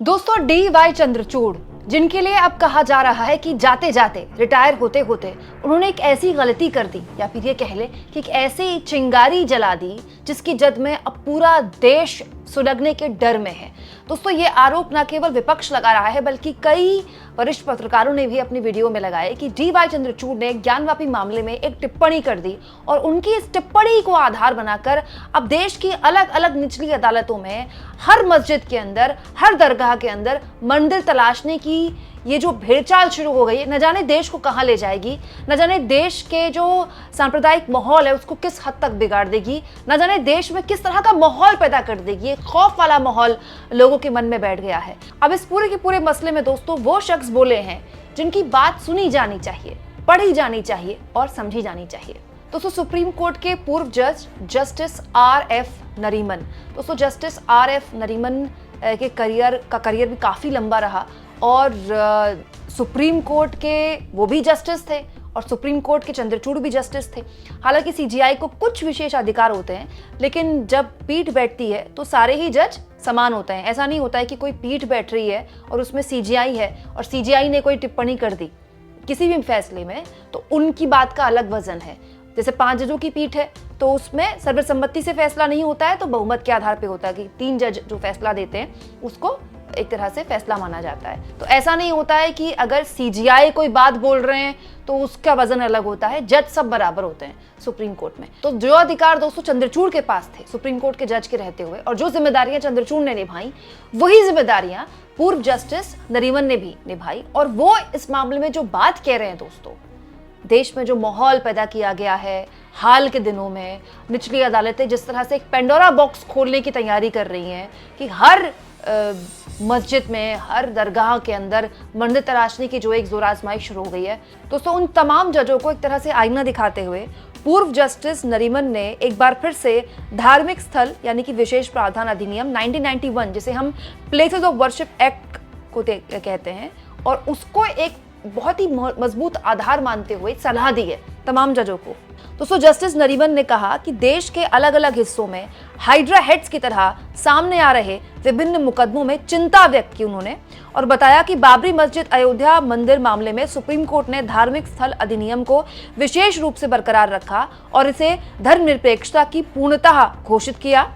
दोस्तों DY चंद्रचूड़, जिनके लिए अब कहा जा रहा है कि जाते जाते रिटायर होते होते उन्होंने एक ऐसी गलती कर दी, या फिर ये कह ले कि एक ऐसी चिंगारी जला दी जिसकी जद में अब पूरा देश सुलगने के डर में है। दोस्तों, ये आरोप न केवल विपक्ष लगा रहा है बल्कि कई वरिष्ठ पत्रकारों ने भी अपनी वीडियो में लगाए कि DY चंद्रचूड़ ने ज्ञानवापी मामले में एक टिप्पणी कर दी और उनकी इस टिप्पणी को आधार बनाकर अब देश की अलग अलग निचली अदालतों में हर मस्जिद के अंदर, हर दरगाह के अंदर मंदिर तलाशने की ये जो भेड़चाल शुरू हो गई है, न जाने देश को कहां ले जाएगी, न जाने देश के जो सांप्रदायिक माहौल है उसको किस हद तक बिगाड़ देगी, न जाने देश में किस तरह का माहौल पैदा कर देगी। एक खौफ वाला माहौल लोगों के मन में बैठ गया है। अब इस पूरे के पूरे मसले में दोस्तों वो शख्स बोले हैं जिनकी बात सुनी जानी चाहिए, पढ़ी जानी चाहिए और समझी जानी चाहिए। दोस्तों, सुप्रीम कोर्ट के पूर्व जज जस्टिस RF नरीमन। दोस्तों, जस्टिस RF नरीमन के करियर भी काफ़ी लंबा रहा और सुप्रीम कोर्ट के वो भी जस्टिस थे और सुप्रीम कोर्ट के चंद्रचूड़ भी जस्टिस थे। हालांकि CJI को कुछ विशेष अधिकार होते हैं, लेकिन जब पीठ बैठती है तो सारे ही जज समान होते हैं। ऐसा नहीं होता है कि कोई पीठ बैठ रही है और उसमें CJI है और CJI ने कोई टिप्पणी कर दी किसी भी फैसले में तो उनकी बात का अलग वजन है। जैसे 5 जजों की पीठ है तो उसमें सर्वसम्मति से फैसला नहीं होता है, तो बहुमत के आधार पे होता है कि 3 जज जो फैसला देते हैं उसको एक तरह से फैसला माना जाता है। तो ऐसा नहीं होता है कि अगर CJI कोई बात बोल रहे हैं तो उसका वजन अलग होता है। जज सब बराबर होते हैं सुप्रीम कोर्ट में। तो जो अधिकार दोस्तों चंद्रचूड़ के पास थे सुप्रीम कोर्ट के जज के रहते हुए और जो जिम्मेदारियां चंद्रचूड़ ने निभाई, वही जिम्मेदारियां पूर्व जस्टिस नरीमन ने भी निभाई। और वो इस मामले में जो बात कह रहे हैं दोस्तों, देश में जो माहौल पैदा किया गया है हाल के दिनों में, निचली अदालतें जिस तरह से एक पेंडोरा बॉक्स खोलने की तैयारी कर रही हैं कि हर मस्जिद में, हर दरगाह के अंदर मंदिर तलाशने की जो एक जोर आजमाइश शुरू हो गई है। दोस्तों, उन तमाम जजों को एक तरह से आईना दिखाते हुए पूर्व जस्टिस नरीमन ने एक बार फिर से धार्मिक स्थल यानी कि विशेष प्रावधान अधिनियम 1991, जिसे हम प्लेसेस ऑफ वर्शिप एक्ट को कहते हैं, और उसको एक बहुत ही मजबूत आधार मानते हुए सलाह दी है तमाम जजों को। दोस्तों, जस्टिस नरीमन ने कहा कि देश के अलग अलग हिस्सों में हाइड्रा हेड्स की तरह सामने आ रहे विभिन्न मुकदमों में चिंता व्यक्त की उन्होंने और बताया कि बाबरी मस्जिद अयोध्या मंदिर मामले में सुप्रीम कोर्ट ने धार्मिक स्थल अधिनियम को विशेष रूप से बरकरार रखा और इसे धर्मनिरपेक्षता की पूर्णतः घोषित किया,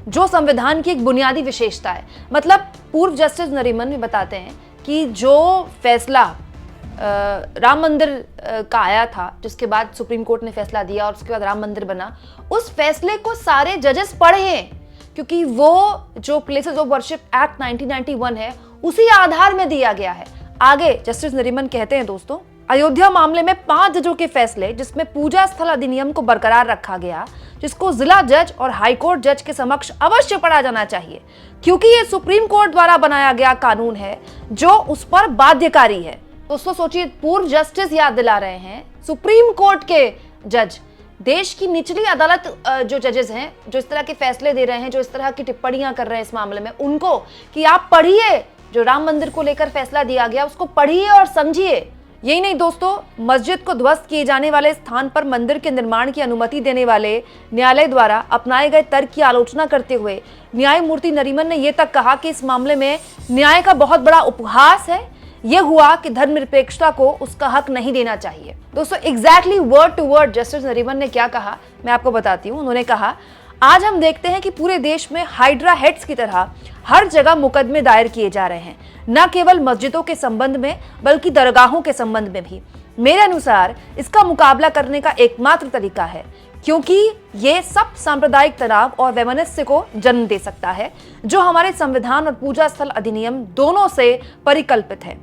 जो संविधान की एक बुनियादी विशेषता है। मतलब पूर्व जस्टिस नरीमन भी बताते हैं कि जो फैसला राम मंदिर का आया था, जिसके बाद सुप्रीम कोर्ट ने फैसला दिया और उसके बाद राम मंदिर बना, उस फैसले को सारे जजेस पढ़े हैं क्योंकि वो जो प्लेसेस ऑफ वर्शिप एक्ट 1991 है उसी आधार में दिया गया है। आगे जस्टिस नरीमन कहते हैं दोस्तों, अयोध्या मामले में 5 जजों के फैसले जिसमें पूजा स्थल अधिनियम को बरकरार रखा गया, जिसको जिला जज और हाईकोर्ट जज के समक्ष अवश्य पढ़ा जाना चाहिए क्योंकि ये सुप्रीम कोर्ट द्वारा बनाया गया कानून है जो उस पर बाध्यकारी है। दोस्तों सोचिए, पूर्व जस्टिस याद दिला रहे हैं सुप्रीम कोर्ट के जज, देश की निचली अदालत जो जजेस हैं, जो इस तरह के फैसले दे रहे हैं, जो इस तरह की टिप्पणियां कर रहे हैं इस मामले में, उनको कि आप पढ़िए, जो राम मंदिर को लेकर फैसला दिया गया उसको पढ़िए और समझिए। यही नहीं दोस्तों, मस्जिद को ध्वस्त किए जाने वाले स्थान पर मंदिर के निर्माण की अनुमति देने वाले न्यायालय द्वारा अपनाए गए तर्क की आलोचना करते हुए न्यायमूर्ति नरीमन ने यह तक कहा कि इस मामले में न्याय का बहुत बड़ा उपहास है। यह हुआ कि धर्मनिरपेक्षता को उसका हक नहीं देना चाहिए। दोस्तों, exactly word to word justice Nariman ने क्या कहा मैं आपको बताती हूँ। उन्होंने कहा, आज हम देखते हैं कि पूरे देश में हाइड्रा हेड्स की तरह हर जगह मुकदमे दायर किए जा रहे हैं, न केवल मस्जिदों के संबंध में बल्कि दरगाहों के संबंध में भी। मेरे अनुसार इसका मुकाबला करने का एकमात्र तरीका है, क्योंकि ये सब सांप्रदायिक तनाव और वैमनस्य को जन्म दे सकता है जो हमारे संविधान और पूजा स्थल अधिनियम दोनों से परिकल्पित है।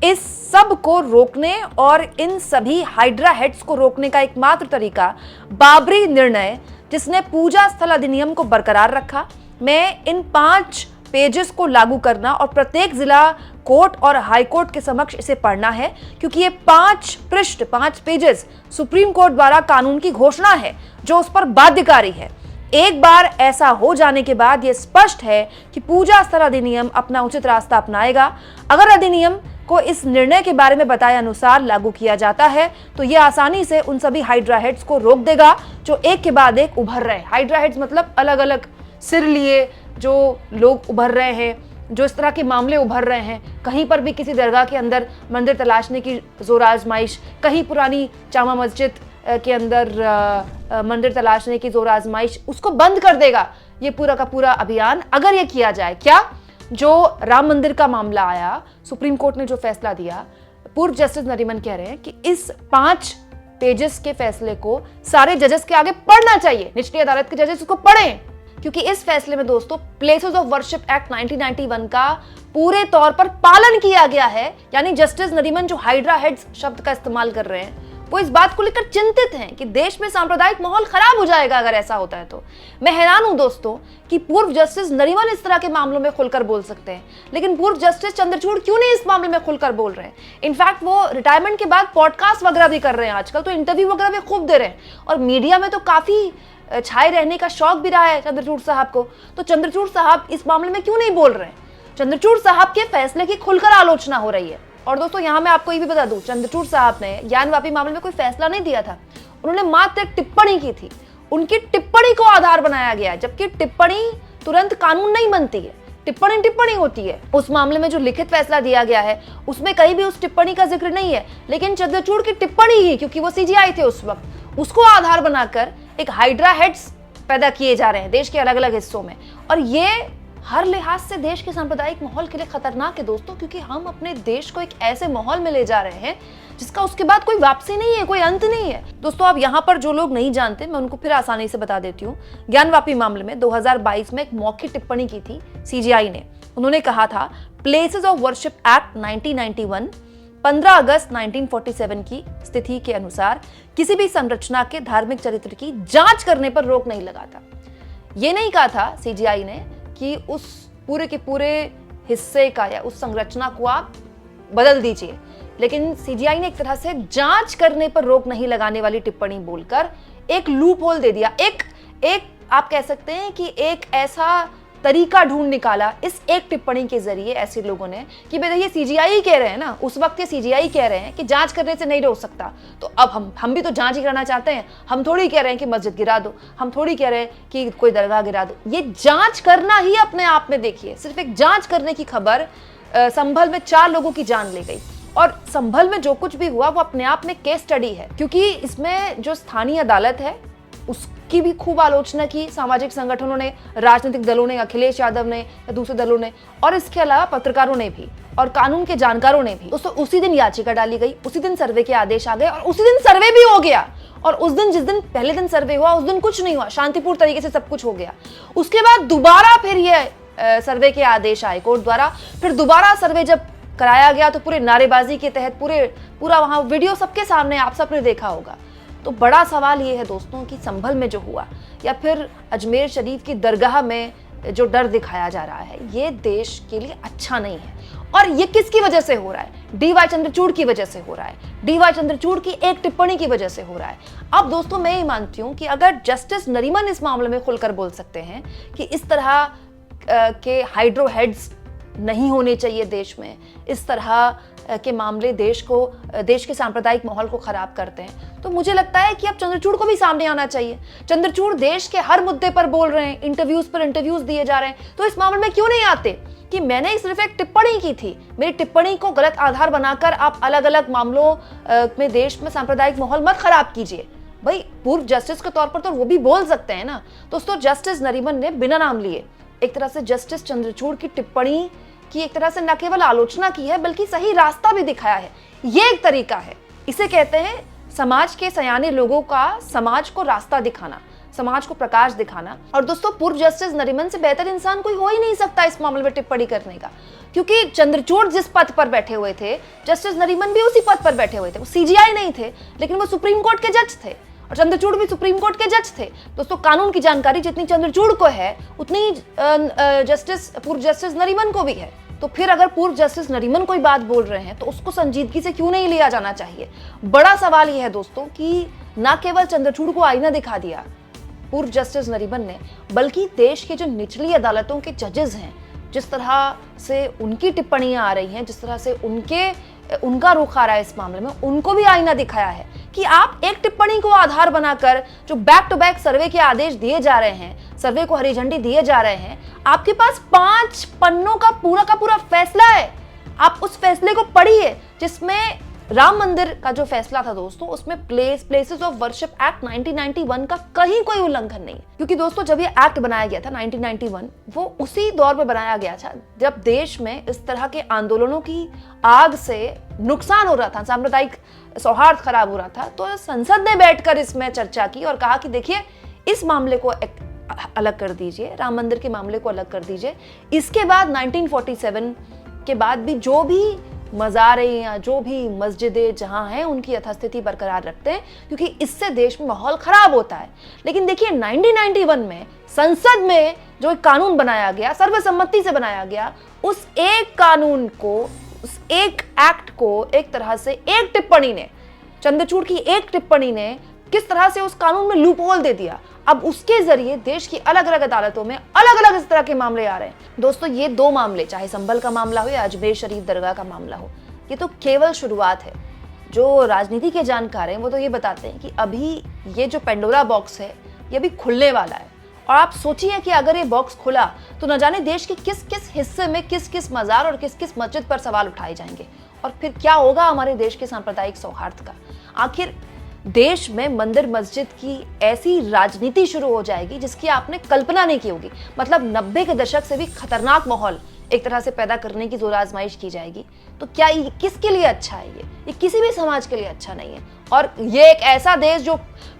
इस सब को रोकने और इन सभी हाइड्रा हेड्स को रोकने का एकमात्र तरीका बाबरी निर्णय, जिसने पूजा स्थल अधिनियम को बरकरार रखा, में इन 5 पेजेस को लागू करना और प्रत्येक जिला कोर्ट और हाई कोर्ट के समक्ष इसे पढ़ना है, क्योंकि ये 5 पृष्ठ 5 पेजेस सुप्रीम कोर्ट द्वारा कानून की घोषणा है जो उस पर बाध्यकारी है। एक बार ऐसा हो जाने के बाद यह स्पष्ट है कि पूजा स्थल अधिनियम अपना उचित रास्ता अपनाएगा। अगर अधिनियम को इस निर्णय के बारे में बताए अनुसार लागू किया जाता है तो यह आसानी से उन सभी हाइड्रा हेड्स को रोक देगा जो एक के बाद एक उभर रहे हैं। हाइड्रा हेड्स मतलब अलग अलग सिर लिए जो लोग उभर रहे हैं, जो इस तरह के मामले उभर रहे हैं, कहीं पर भी किसी दरगाह के अंदर मंदिर तलाशने की जोर आजमाइश, कहीं पुरानी जामा मस्जिद के अंदर मंदिर तलाशने की जोर आजमाइश, उसको बंद कर देगा ये पूरा का पूरा अभियान अगर ये किया जाए। क्या जो राम मंदिर का मामला आया, सुप्रीम कोर्ट ने जो फैसला दिया, पूर्व जस्टिस नरीमन कह रहे हैं कि इस 5 पेजेस के फैसले को सारे जजेस के आगे पढ़ना चाहिए, निचली अदालत के जजेस उसको पढ़ें, क्योंकि इस फैसले में दोस्तों प्लेसेस ऑफ वर्शिप एक्ट 1991 का पूरे तौर पर पालन किया गया है। यानी जस्टिस नरीमन जो हाइड्रा हेड्स शब्द का इस्तेमाल कर रहे हैं, वो इस बात को लेकर चिंतित हैं कि देश में सांप्रदायिक माहौल खराब हो जाएगा अगर ऐसा होता है तो। मैं हैरान हूं दोस्तों कि पूर्व जस्टिस नरीमन इस तरह के मामलों में खुलकर बोल सकते हैं, लेकिन पूर्व जस्टिस चंद्रचूड़ क्यों नहीं इस मामले में खुलकर बोल रहे हैं। इनफैक्ट वो रिटायरमेंट के बाद पॉडकास्ट वगैरह भी कर रहे हैं, आजकल तो इंटरव्यू वगैरह भी खूब दे रहे हैं और मीडिया में तो काफी छाए रहने का शौक भी रहा है चंद्रचूड़ साहब को। तो चंद्रचूड़ साहब इस मामले में क्यों नहीं बोल रहे हैं? चंद्रचूड़ साहब के फैसले की खुलकर आलोचना हो रही है। और दोस्तों यहाँ मैं आपको ये भी बता दूं, चंद्रचूड़ साहब ने ज्ञान वापी मामले में कोई फैसला नहीं दिया था, उन्होंने मात्र एक टिप्पणी की थी। उनकी टिप्पणी को आधार बनाया गया है, जबकि टिप्पणी तुरंत कानून नहीं बनती है, टिप्पणी टिप्पणी होती है। उस मामले में जो लिखित फैसला दिया गया है उसमें कहीं भी उस टिप्पणी का जिक्र नहीं है, लेकिन चंद्रचूड़ की टिप्पणी ही, क्योंकि वो सीजीआई थे उस वक्त, उसको आधार बनाकर एक हाइड्रा हेड्स पैदा किए जा रहे हैं देश के अलग अलग हिस्सों में। और ये हर लिहाज से देश के सांप्रदायिक माहौल के लिए खतरनाक है दोस्तों, क्योंकि हम अपने देश को एक ऐसे माहौल में ले जा रहे हैं जिसका उसके बाद कोई वापसी नहीं है, कोई अंत नहीं है। दोस्तों अब यहाँ पर जो लोग नहीं जानते, मैं उनको फिर आसानी से बता देती हूँ। ज्ञानवापी मामले में 2022 में एक मौखिक टिप्पणी की थी सीजीआई ने। उन्होंने कहा था प्लेसेस ऑफ वर्शिप एक्ट 1991 15 अगस्त 1947 की स्थिति के अनुसार किसी भी संरचना के धार्मिक चरित्र की जांच करने पर रोक नहीं लगाता। ये नहीं कहा था सीजीआई ने कि उस पूरे के पूरे हिस्से का या उस संरचना को आप बदल दीजिए, लेकिन सीजीआई ने एक तरह से जांच करने पर रोक नहीं लगाने वाली टिप्पणी बोलकर एक लूप होल दे दिया। एक आप कह सकते हैं कि एक ऐसा तरीका ढूंढ निकाला इस एक टिप्पणी के जरिए ऐसे लोगों ने कि भाई ये सीजीआई कह रहे हैं ना, उस वक्त ये सीजीआई कह रहे हैं कि जांच करने से नहीं रोक सकता, तो अब हम भी तो जांच ही करना चाहते हैं। हम थोड़ी कह रहे हैं कि मस्जिद गिरा दो, हम थोड़ी कह रहे हैं कि कोई दरगाह गिरा दो। ये जांच करना ही अपने आप में, देखिए सिर्फ एक जांच करने की खबर, संभल में 4 लोगों की जान ले गई। और संभल में जो कुछ भी हुआ वो अपने आप में केस स्टडी है, क्योंकि इसमें जो स्थानीय अदालत है उसकी भी खूब आलोचना की सामाजिक संगठनों ने, राजनीतिक दलों ने, अखिलेश यादव ने या दूसरे दलों ने, और इसके अलावा पत्रकारों ने भी और कानून के जानकारों ने भी। दोस्तों उसी दिन याचिका डाली गई, उसी दिन सर्वे के आदेश आ गए और उसी दिन सर्वे भी हो गया। और उस दिन, जिस दिन पहले दिन सर्वे हुआ, उस दिन कुछ नहीं हुआ, शांतिपूर्ण तरीके से सब कुछ हो गया। उसके बाद दोबारा फिर ये सर्वे के आदेश आए कोर्ट द्वारा, फिर दोबारा सर्वे जब कराया गया तो पूरे नारेबाजी के तहत पूरा वहां वीडियो सबके सामने आप सबने देखा होगा। तो बड़ा सवाल ये है दोस्तों कि संभल में जो हुआ या फिर अजमेर शरीफ की दरगाह में जो डर दिखाया जा रहा है, ये देश के लिए अच्छा नहीं है। और ये किसकी वजह से हो रहा है? डीवाई चंद्रचूड़ की वजह से हो रहा है, डीवाई चंद्रचूड़ की एक टिप्पणी की वजह से हो रहा है। अब दोस्तों मैं ये मानती हूं कि अगर जस्टिस नरीमन इस मामले में खुलकर बोल सकते हैं कि इस तरह के हाइड्रो हेड्स नहीं होने चाहिए देश में, इस तरह के मामले देश के सांप्रदायिक माहौल को खराब करते हैं, तो मुझे लगता है कि अब चंद्रचूड़ को भी सामने आना चाहिए। चंद्रचूड़ देश के हर मुद्दे पर बोल रहे हैं, इंटरव्यूज पर इंटरव्यूज दिए जा रहे हैं, तो इस मामले में क्यों नहीं आते कि मैंने सिर्फ एक टिप्पणी की थी, मेरी टिप्पणी को गलत आधार बनाकर आप अलग अलग मामलों में देश में सांप्रदायिक माहौल मत खराब कीजिए। भाई पूर्व जस्टिस के तौर पर तो वो भी बोल सकते हैं ना। दोस्तों जस्टिस नरीमन ने बिना नाम लिए एक तरह से जस्टिस चंद्रचूड़ की टिप्पणी की एक तरह से न केवल आलोचना की है बल्कि सही रास्ता भी दिखाया है। ये एक तरीका है, इसे कहते हैं समाज के सयाने लोगों का समाज को रास्ता दिखाना, समाज को प्रकाश दिखाना। और दोस्तों पूर्व जस्टिस नरीमन से बेहतर इंसान कोई हो ही नहीं सकता इस मामले में टिप्पणी करने का, क्योंकि चंद्रचूड़ जिस पद पर बैठे हुए थे, जस्टिस नरीमन भी उसी पद पर बैठे हुए थे। वो सीजीआई नहीं थे, लेकिन वो सुप्रीम कोर्ट के जज थे और चंद्रचूड़ भी सुप्रीम कोर्ट के जज थे। दोस्तों कानून की जानकारी जितनी चंद्रचूड़ को है उतनी पूर्व जस्टिस नरीमन को भी है। तो फिर अगर पूर्व जस्टिस नरीमन कोई बात बोल रहे हैं तो उसको संजीदगी से क्यों नहीं लिया जाना चाहिए? बड़ा सवाल यह है दोस्तों कि न केवल चंद्रचूड़ को आईना दिखा दिया पूर्व जस्टिस नरीमन ने, बल्कि देश के जो निचली अदालतों के जजेस हैं, जिस तरह से उनकी टिप्पणियां आ रही हैं, जिस तरह से उनके उनका रुख आ रहा है इस मामले में, उनको भी आईना दिखाया है कि आप एक टिप्पणी को आधार बनाकर जो बैक टू बैक सर्वे के आदेश दिए जा रहे हैं, सर्वे को हरी झंडी दिए जा रहे हैं, आपके पास 5 पन्नों का पूरा फैसला है। आप उस फैसले को पढ़िए जिसमें राम मंदिर का जो फैसला था दोस्तों, उसमें प्लेसेस ऑफ वर्शिप एक्ट 1991 का कहीं कोई उल्लंघन नहीं है। क्योंकि दोस्तों जब ये एक्ट बनाया गया था 1991, वो उसी दौर में बनाया गया था जब देश में इस तरह के आंदोलनों की आग से नुकसान हो रहा था, सांप्रदायिक सौहार्द खराब हो रहा था। तो संसद ने बैठकर इसमें चर्चा की और कहा कि देखिए इस मामले को अलग कर दीजिए, राम मंदिर के मामले को अलग कर दीजिए। इसके बाद 1947 के बाद भी जो भी मज़ारें या जो भी मस्जिदें जहां हैं उनकी यथास्थिति बरकरार रखते हैं, क्योंकि इससे देश में माहौल खराब होता है। लेकिन देखिए 1991 में संसद में जो एक कानून बनाया गया, सर्वसम्मति से बनाया गया, उस एक कानून को, उस एक एक्ट को एक तरह से एक टिप्पणी ने, चंद्रचूड़ की एक टिप्पणी ने किस तरह से उस कानून में लूपहोल दे दिया। अब उसके जरिए देश की अलग अलग अदालतों में अलग अलग इस तरह के मामले आ रहे हैं। दोस्तों ये 2 मामले, चाहे संभल का मामला हो या अजमेर शरीफ दरगाह का मामला हो, ये तो केवल शुरुआत है। जो राजनीति के जानकार हैं वो तो ये बताते हैं कि अभी ये जो पेंडोरा बॉक्स है ये अभी खुलने वाला है। और आप सोचिए कि अगर ये बॉक्स खुला तो न जाने देश के किस किस हिस्से में किस किस मजार और किस किस मस्जिद पर सवाल उठाए जाएंगे, और फिर क्या होगा हमारे देश के सांप्रदायिक सौहार्द का। आखिर देश में मंदिर मस्जिद की ऐसी राजनीति शुरू हो जाएगी जिसकी आपने कल्पना नहीं की होगी। मतलब 90 के दशक से भी खतरनाक माहौल एक तरह से पैदा करने की जोर आजमाइश की जाएगी। तो क्या ये किसके लिए अच्छा है? ये किसी भी समाज के लिए अच्छा नहीं है। और ये एक ऐसा देश जो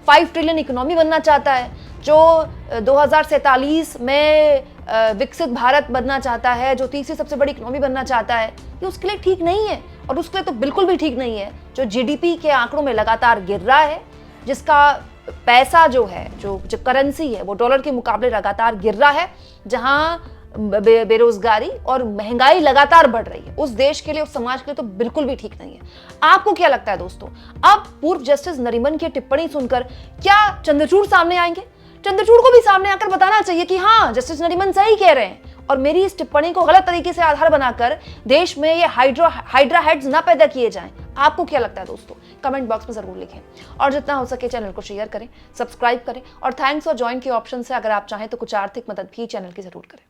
5 ट्रिलियन इकोनॉमी बनना चाहता है, जो 2047 में विकसित भारत बनना चाहता है, जो तीसरी सबसे बड़ी इकोनॉमी बनना चाहता है, ये उसके लिए ठीक नहीं है। और उसके लिए तो बिल्कुल भी ठीक नहीं है जो जीडीपी के आंकड़ों में लगातार गिर रहा है, जिसका पैसा जो है, जो करेंसी है वो डॉलर के मुकाबले लगातार गिर रहा है, जहां बेरोजगारी और महंगाई लगातार बढ़ रही है। उस देश के लिए, उस समाज के लिए तो बिल्कुल भी ठीक नहीं है। आपको क्या लगता है दोस्तों? अब पूर्व जस्टिस नरीमन की टिप्पणी सुनकर क्या चंद्रचूड़ सामने आएंगे? चंद्रचूड़ को भी सामने आकर बताना चाहिए कि हाँ, जस्टिस नरीमन सही कह रहे हैं और मेरी इस टिप्पणी को गलत तरीके से आधार बनाकर देश में ये हाइड्रा हेड्स ना पैदा किए जाएं। आपको क्या लगता है दोस्तों? कमेंट बॉक्स में जरूर लिखें और जितना हो सके चैनल को शेयर करें, सब्सक्राइब करें और थैंक्स और ज्वाइन के ऑप्शन से अगर आप चाहें तो कुछ आर्थिक मदद भी चैनल की जरूर करें।